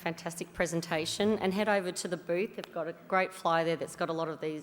fantastic presentation, and head over to the booth. They've got a great flyer there that's got a lot of the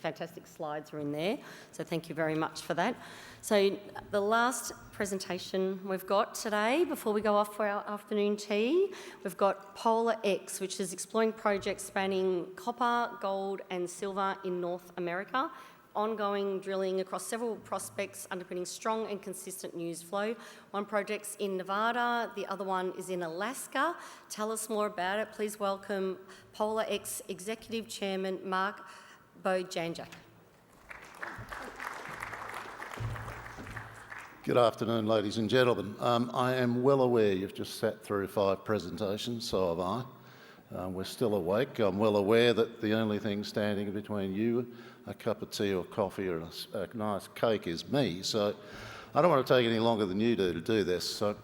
fantastic slides are in there. So thank you very much for that. So the last presentation we've got today, before we go off for our afternoon tea, we've got PolarX, which is exploring projects spanning copper, gold and silver in North America. Ongoing drilling across several prospects underpinning strong and consistent news flow. One project's in Nevada, the other one is in Alaska. Tell us more about it. Please welcome PolarX Executive Chairman Mark Bojanjak. Good afternoon, ladies and gentlemen. I am well aware you've just sat through 5 presentations, so have I. We're still awake. I'm well aware that the only thing standing between you, a cup of tea or coffee or a nice cake, is me. So I don't want to take any longer than you do to do this. So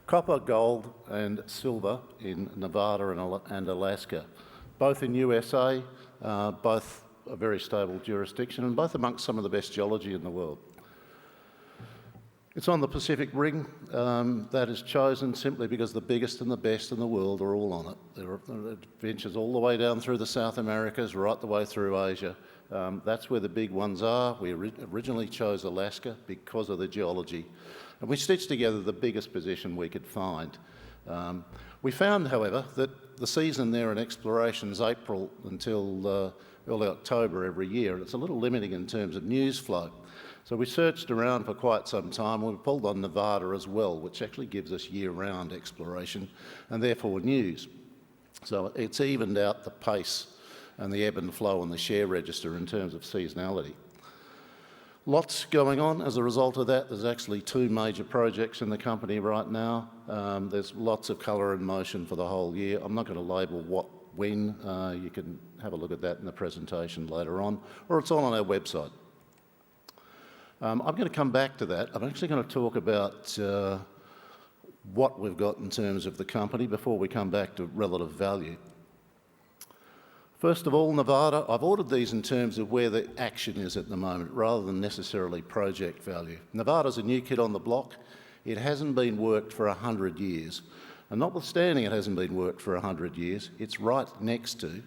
copper, gold and silver in Nevada and Alaska, both in USA, both a very stable jurisdiction and both amongst some of the best geology in the world. It's on the Pacific Ring. That is chosen simply because the biggest and the best in the world are all on it. There are adventures all the way down through the South Americas, right the way through Asia. That's where the big ones are. We originally chose Alaska because of the geology. And we stitched together the biggest position we could find. We found, however, that the season there in exploration is April until early October every year. And it's a little limiting in terms of news flow. So we searched around for quite some time. We pulled on Nevada as well, which actually gives us year-round exploration and therefore news. So it's evened out the pace and the ebb and flow on the share register in terms of seasonality. Lots going on as a result of that. There's actually 2 major projects in the company right now. There's lots of colour and motion for the whole year. I'm not going to label what, when. You can have a look at that in the presentation later on, or it's all on our website. I'm going to come back to that. I'm actually going to talk about what we've got in terms of the company before we come back to relative value. First of all, Nevada, I've ordered these in terms of where the action is at the moment rather than necessarily project value. Nevada's a new kid on the block. It hasn't been worked for 100 years. And notwithstanding it hasn't been worked for 100 years, it's right next to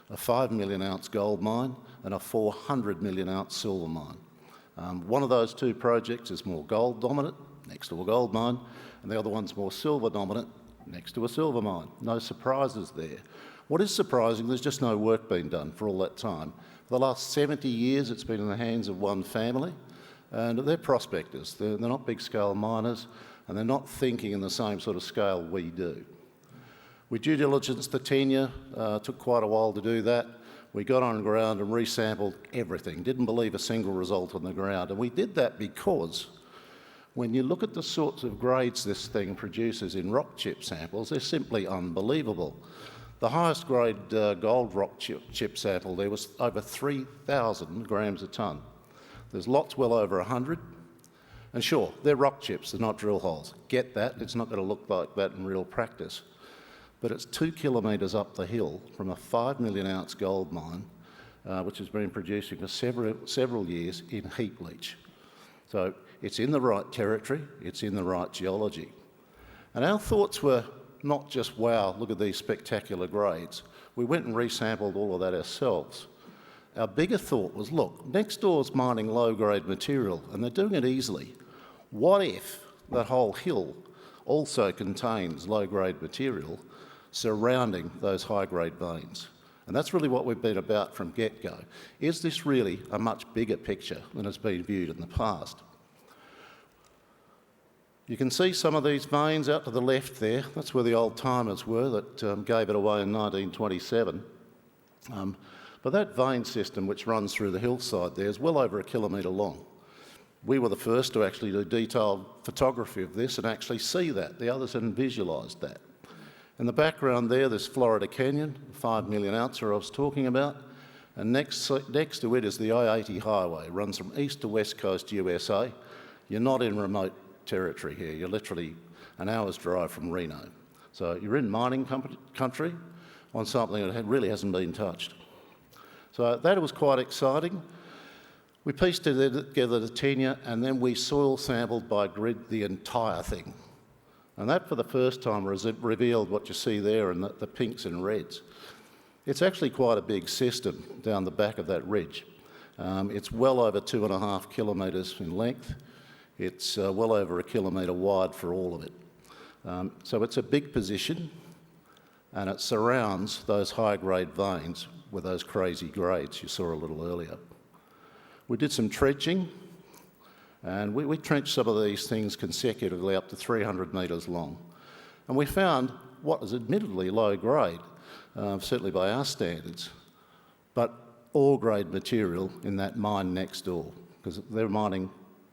a 5 million ounce gold mine and a 400 million ounce silver mine. One of those 2 projects is more gold dominant, next to a gold mine, and the other one's more silver dominant, next to a silver mine. No surprises there. What is surprising, there's just no work being done for all that time. For the last 70 years, it's been in the hands of one family, and they're prospectors. They're not big-scale miners, and they're not thinking in the same sort of scale we do. We due diligenced the tenure, took quite a while to do that. We got on ground and resampled everything, didn't believe a single result on the ground. And we did that because when you look at the sorts of grades this thing produces in rock chip samples, they're simply unbelievable. The highest grade gold rock chip sample there was over 3,000 grams a tonne. There's lots well over 100. And sure, they're rock chips, they're not drill holes. Get that, it's not going to look like that in real practice. But it's 2 kilometres up the hill from a 5 million ounce gold mine, which has been producing for several years in heap leach. So it's in the right territory, it's in the right geology. And our thoughts were not just, wow, look at these spectacular grades. We went and resampled all of that ourselves. Our bigger thought was, look, next door's mining low-grade material, and they're doing it easily. What if that whole hill also contains low-grade material surrounding those high-grade veins? And that's really what we've been about from get-go. Is this really a much bigger picture than has been viewed in the past? You can see some of these veins out to the left there. That's where the old-timers were that gave it away in 1927. But that vein system which runs through the hillside there is well over 1 kilometre long. We were the first to actually do detailed photography of this and actually see that. The others hadn't visualised that. In the background there's Florida Canyon, 5 million ouncer I was talking about, and next to it is the I-80 highway. It runs from east to west coast USA. You're not in remote territory here. You're literally an hour's drive from Reno. So you're in mining country on something that really hasn't been touched. So that was quite exciting. We pieced together the tenure and then we soil sampled by grid the entire thing. And that, for the first time, revealed what you see there in the pinks and reds. It's actually quite a big system down the back of that ridge. It's well over 2.5 kilometres in length. It's well over 1 kilometre wide for all of it. So it's a big position, and it surrounds those high-grade veins with those crazy grades you saw a little earlier. We did some trenching, and we trenched some of these things consecutively up to 300 metres long. And we found what is admittedly low grade, certainly by our standards, but ore-grade material in that mine next door, because they're mining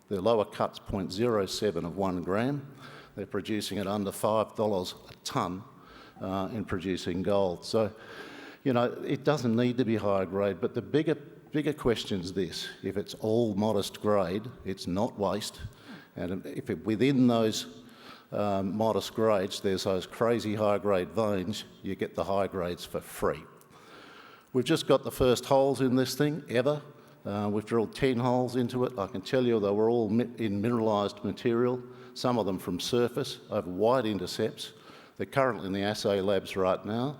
their lower cuts 0.07 of 1 gram. They're producing at under $5 a tonne in producing gold. So, you know, it doesn't need to be high grade, but the bigger question is this: if it's all modest grade, it's not waste, and if within those modest grades there's those crazy high grade veins, you get the high grades for free. We've just got the first holes in this thing ever. We've drilled 10 holes into it. I can tell you they were all in mineralised material, some of them from surface over wide intercepts. They're currently in the assay labs right now.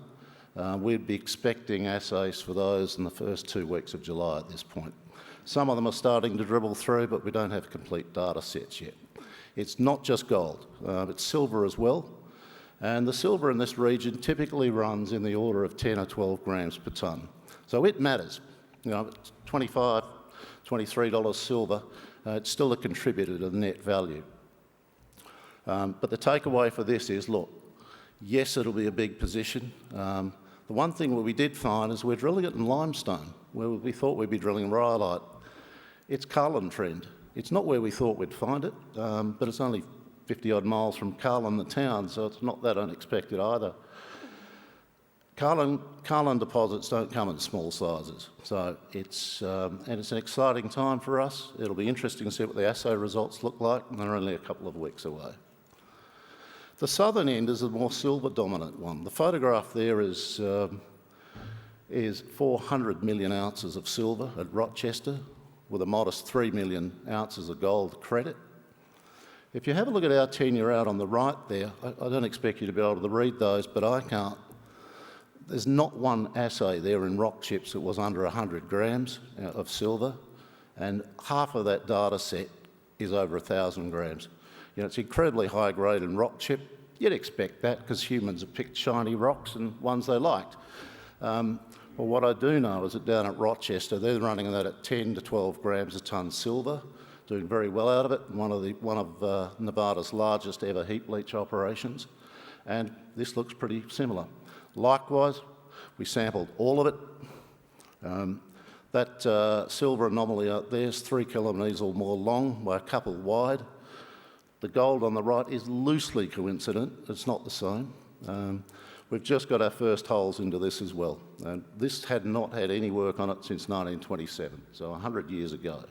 We'd be expecting assays for those in the first 2 weeks of July at this point. Some of them are starting to dribble through, but we don't have complete data sets yet. It's not just gold, it's silver as well. And the silver in this region typically runs in the order of 10 or 12 grams per tonne. So it matters. You know, it's $25, $23 silver, it's still a contributor to the net value. But the takeaway for this is, look, yes, it'll be a big position. The one thing that we did find is we're drilling it in limestone, where we thought we'd be drilling rhyolite. It's Carlin trend. It's not where we thought we'd find it, but it's only 50 odd miles from Carlin, the town, so it's not that unexpected either. Carlin deposits don't come in small sizes, so it's an exciting time for us. It'll be interesting to see what the assay results look like, and they're only a couple of weeks away. The southern end is the more silver dominant one. The photograph there is 400 million ounces of silver at Rochester, with a modest 3 million ounces of gold credit. If you have a look at our tenure out on the right there, I don't expect you to be able to read those, but I can't. There's not one assay there in rock chips that was under 100 grams of silver, and half of that data set is over 1,000 grams. You know, it's incredibly high grade in rock chip. You'd expect that because humans have picked shiny rocks and ones they liked. Well, what I do know is that down at Rochester, they're running that at 10 to 12 grams a tonne silver, doing very well out of it, one of Nevada's largest ever heap leach operations, and this looks pretty similar. Likewise, we sampled all of it. That silver anomaly out there is 3 kilometres or more long by a couple wide. The gold on the right is loosely coincident, it's not the same. We've just got our first holes into this as well. And this had not had any work on it since 1927, so 100 years ago.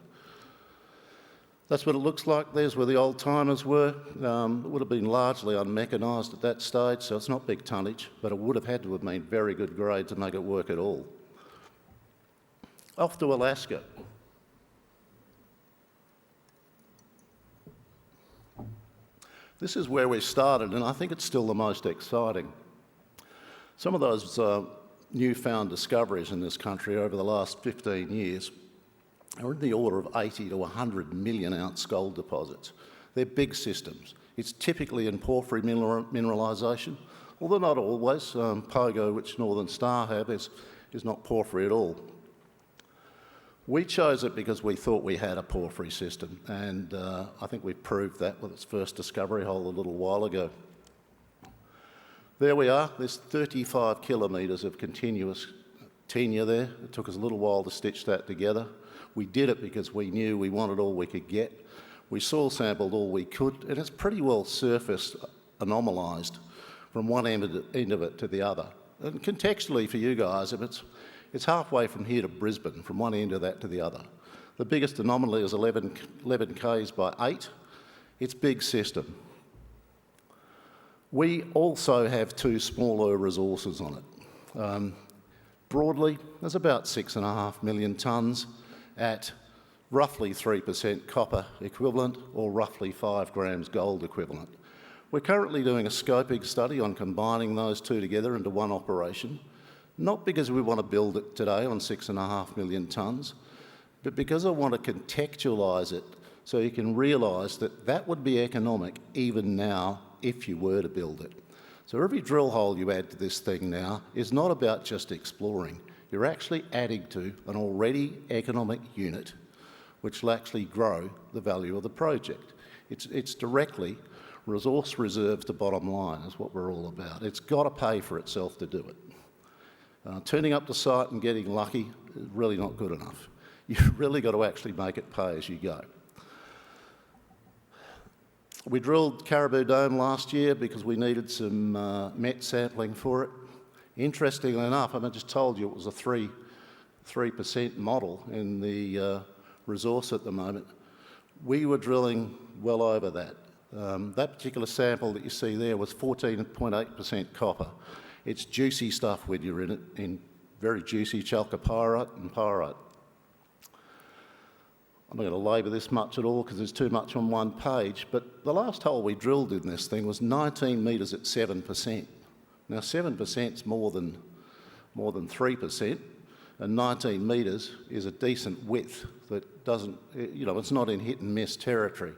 That's what it looks like. There's where the old timers were. It would have been largely unmechanised at that stage, so it's not big tonnage, but it would have had to have been very good grade to make it work at all. Off to Alaska. This is where we started, and I think it's still the most exciting. Some of those newfound discoveries in this country over the last 15 years are in the order of 80 to 100 million ounce gold deposits. They're big systems. It's typically in porphyry mineralisation, although not always. Pogo, which Northern Star have, is not porphyry at all. We chose it because we thought we had a porphyry system, and I think we proved that with its first discovery hole a little while ago. There we are. There's 35 kilometres of continuous tenure there. It took us a little while to stitch that together. We did it because we knew we wanted all we could get. We soil sampled all we could, and it's pretty well surface anomalised from one end of it to the other. And contextually for you guys, if it's halfway from here to Brisbane, from one end of that to the other. The biggest anomaly is 11 k's by 8. It's big system. We also have 2 smaller resources on it. Broadly, there's about 6.5 million tonnes at roughly 3% copper equivalent or roughly 5 grams gold equivalent. We're currently doing a scoping study on combining those two together into one operation, not because we want to build it today on 6.5 million tonnes, but because I want to contextualise it so you can realise that that would be economic even now if you were to build it. So every drill hole you add to this thing now is not about just exploring. You're actually adding to an already economic unit which will actually grow the value of the project. It's directly resource reserve to bottom line is what we're all about. It's got to pay for itself to do it. Turning up the site and getting lucky is really not good enough. You've really got to actually make it pay as you go. We drilled Caribou Dome last year because we needed some met sampling for it. Interestingly enough, I just told you it was a 3% model in the resource at the moment. We were drilling well over that. That particular sample that you see there was 14.8% copper. It's juicy stuff when you're in it, in very juicy chalcopyrite and pyrite. I'm not going to labour this much at all because there's too much on one page, but the last hole we drilled in this thing was 19 metres at 7%. Now 7% is more than 3%, and 19 metres is a decent width that doesn't, it's not in hit and miss territory.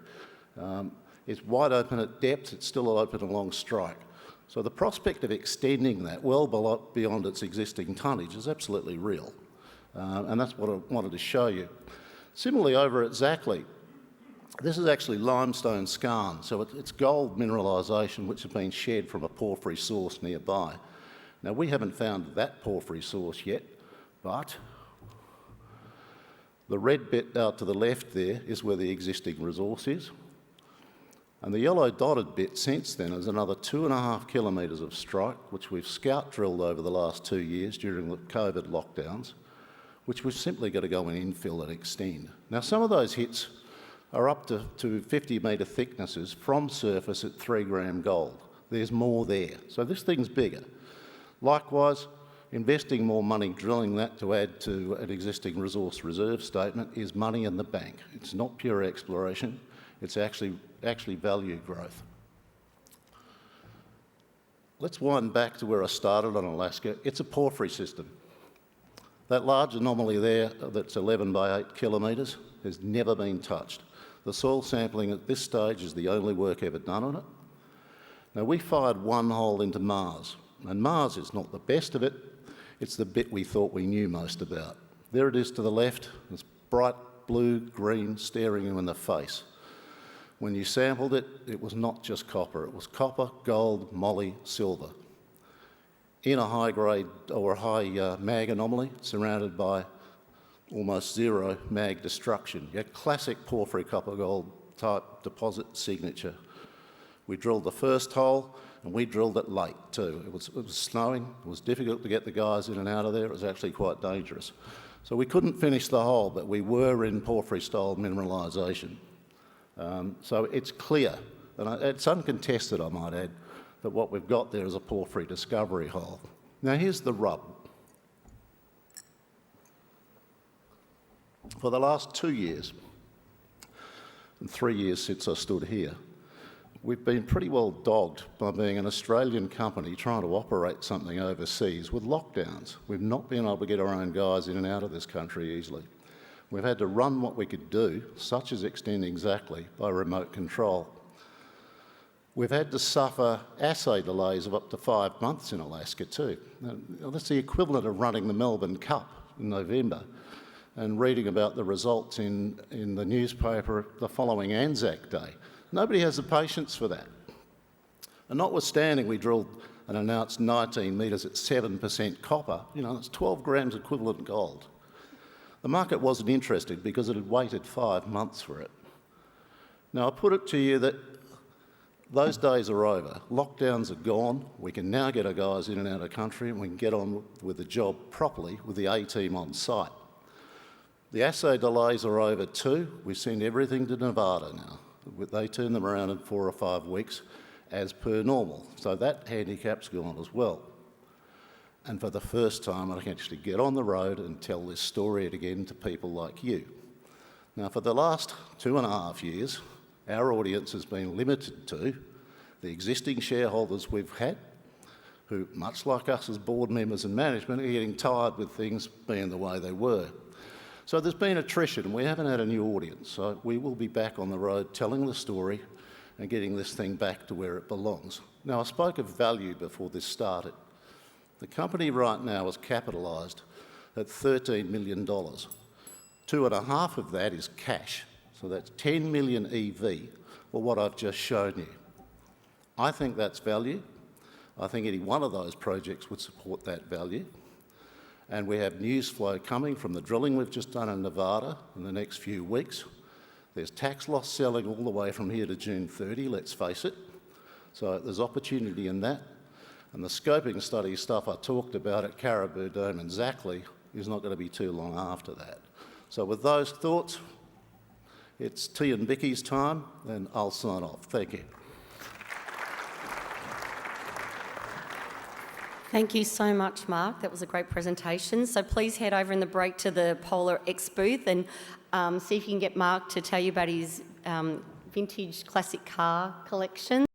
It's wide open at depth, it's still open along strike. So the prospect of extending that well beyond its existing tonnage is absolutely real. And that's what I wanted to show you. Similarly over at Zackley, this is actually limestone skarn, so it's gold mineralisation which has been shed from a porphyry source nearby. Now we haven't found that porphyry source yet, but the red bit out to the left there is where the existing resource is. And the yellow dotted bit since then is another 2.5 kilometres of strike, which we've scout drilled over the last 2 years during the COVID lockdowns, which we've simply got to go and infill and extend. Now some of those hits are up to 50 metre thicknesses from surface at 3 gram gold. There's more there, so this thing's bigger. Likewise, investing more money drilling that to add to an existing resource reserve statement is money in the bank. It's not pure exploration, it's actually value growth. Let's wind back to where I started on Alaska. It's a porphyry system. That large anomaly there that's 11 by 8 kilometres has never been touched. The soil sampling at this stage is the only work ever done on it. Now we fired one hole into Mars, and Mars is not the best of it, it's the bit we thought we knew most about. There it is to the left, it's bright blue, green, staring you in the face. When you sampled it, it was not just copper, it was copper, gold, moly, silver. In a high grade or a high mag anomaly, surrounded by almost zero mag destruction. Your classic porphyry copper gold type deposit signature. We drilled the first hole and we drilled it late too. It was snowing, it was difficult to get the guys in and out of there, it was actually quite dangerous. So we couldn't finish the hole, but we were in porphyry style mineralisation. So it's clear, and it's uncontested I might add, that what we've got there is a porphyry discovery hole. Now here's the rub. For the last 2 years, and 3 years since I stood here, we've been pretty well dogged by being an Australian company trying to operate something overseas with lockdowns. We've not been able to get our own guys in and out of this country easily. We've had to run what we could do, such as extending Zackley, by remote control. We've had to suffer assay delays of up to 5 months in Alaska too. Now, that's the equivalent of running the Melbourne Cup in November and reading about the results in the newspaper the following Anzac Day. Nobody has the patience for that. And notwithstanding we drilled and announced 19 metres at 7% copper, it's 12 grams equivalent gold. The market wasn't interested because it had waited 5 months for it. Now I put it to you that those days are over. Lockdowns are gone. We can now get our guys in and out of the country and we can get on with the job properly with the A-team on site. The assay delays are over too. We send everything to Nevada now. They turn them around in 4 or 5 weeks as per normal. So that handicap's gone as well. And for the first time, I can actually get on the road and tell this story again to people like you. Now, for the last 2.5 years, our audience has been limited to The existing shareholders we've had, who, much like us as board members and management, are getting tired with things being the way they were. So there's been attrition. We haven't had a new audience, so we will be back on the road telling the story and getting this thing back to where it belongs. Now, I spoke of value before this started. The company right now is capitalised at $13 million. 2.5 of that is cash, so that's 10 million EV, or what I've just shown you. I think that's value. I think any one of those projects would support that value. And we have news flow coming from the drilling we've just done in Nevada in the next few weeks. There's tax loss selling all the way from here to June 30, let's face it. So there's opportunity in that. And the scoping study stuff I talked about at Caribou Dome and Zackley is not going to be too long after that. So with those thoughts, it's T and Vicky's time, and I'll sign off. Thank you. Thank you so much, Mark. That was a great presentation. So please head over in the break to the PolarX booth and see if you can get Mark to tell you about his vintage classic car collection.